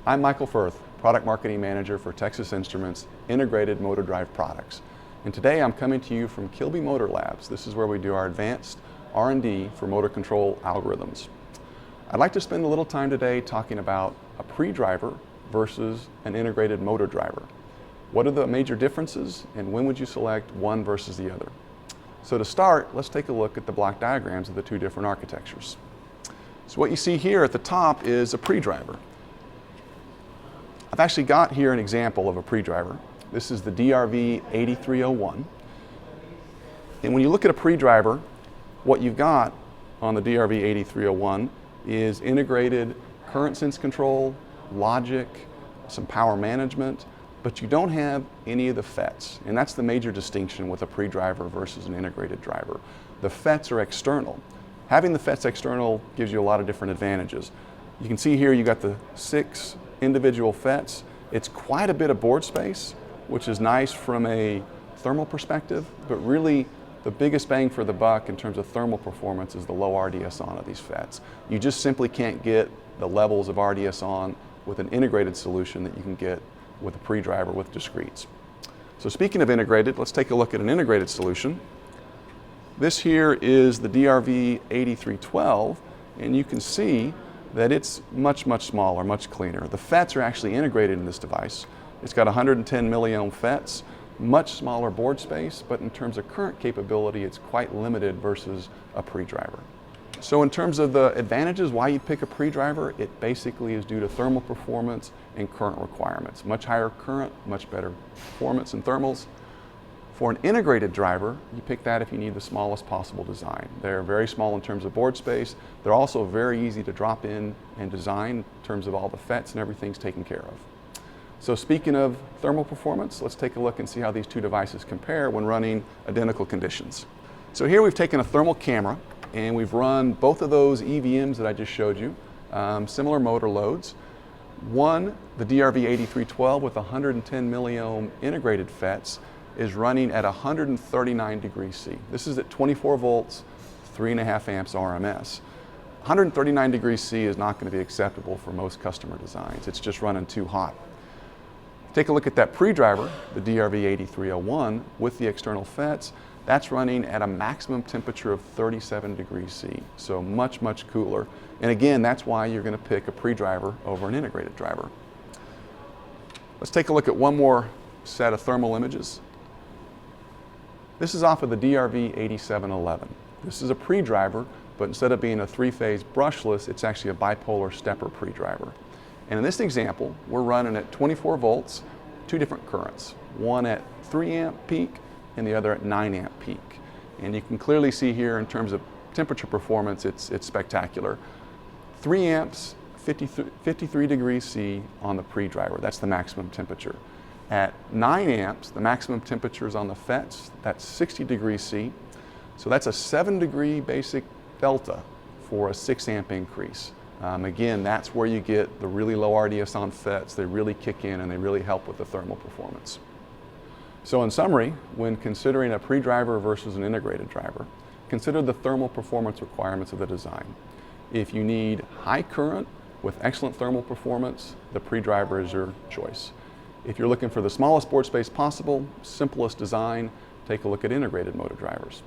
I'm Michael Firth, Product Marketing Manager for Texas Instruments Integrated Motor Drive Products. And today I'm coming to you from Kilby Motor Labs. This is where we do our advanced R&D for motor control algorithms. I'd like to spend a little time today talking about a pre-driver versus an integrated motor driver. What are the major differences and when would you select one versus the other? So to start, let's take a look at the block diagrams of the two different architectures. So what you see here at the top is a pre-driver. I've actually got here an example of a pre-driver. This is the DRV8301. And when you look at a pre-driver, what you've got on the DRV8301 is integrated current sense control, logic, some power management, but you don't have any of the FETs. And that's the major distinction with a pre-driver versus an integrated driver. The FETs are external. Having the FETs external gives you a lot of different advantages. You can see here you got the 6 individual FETs. It's quite a bit of board space, which is nice from a thermal perspective, but really the biggest bang for the buck in terms of thermal performance is the low RDS-on of these FETs. You just simply can't get the levels of RDS-on with an integrated solution that you can get with a pre-driver with discretes. So speaking of integrated, let's take a look at an integrated solution. This here is the DRV8312, and you can see that it's much, much smaller, much cleaner. The FETs are actually integrated in this device. It's got 110 milliohm FETs, much smaller board space, but in terms of current capability, it's quite limited versus a pre-driver. So in terms of the advantages, why you pick a pre-driver, it basically is due to thermal performance and current requirements. Much higher current, much better performance in thermals. For an integrated driver, you pick that if you need the smallest possible design. They're very small in terms of board space. They're also very easy to drop in and design in terms of all the FETs and everything's taken care of. So speaking of thermal performance, let's take a look and see how these two devices compare when running identical conditions. So here we've taken a thermal camera and we've run both of those EVMs that I just showed you, similar motor loads. One, the DRV8312 with 110 milliohm integrated FETs, is running at 139 degrees C. This is at 24 volts, 3.5 amps RMS. 139 degrees C is not going to be acceptable for most customer designs. It's just running too hot. Take a look at that pre-driver, the DRV8301 with the external FETs. That's running at a maximum temperature of 37 degrees C, so much, much cooler. And again, that's why you're going to pick a pre-driver over an integrated driver. Let's take a look at one more set of thermal images. This is off of the DRV8711. This is a pre-driver, but instead of being a 3-phase brushless, it's actually a bipolar stepper pre-driver. And in this example, we're running at 24 volts, 2 different currents, one at 3 amp peak and the other at 9 amp peak. And you can clearly see here in terms of temperature performance, it's spectacular. 3 amps, 53 degrees C on the pre-driver, that's the maximum temperature. At 9 amps, the maximum temperature is on the FETs, that's 60 degrees C. So that's a 7-degree basic delta for a 6 amp increase. Again, that's where you get the really low RDS-on FETs. They really kick in and they really help with the thermal performance. So in summary, when considering a pre-driver versus an integrated driver, consider the thermal performance requirements of the design. If you need high current with excellent thermal performance, the pre-driver is your choice. If you're looking for the smallest board space possible, simplest design, take a look at integrated motor drivers.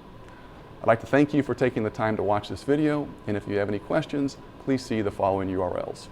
I'd like to thank you for taking the time to watch this video, and if you have any questions, please see the following URLs.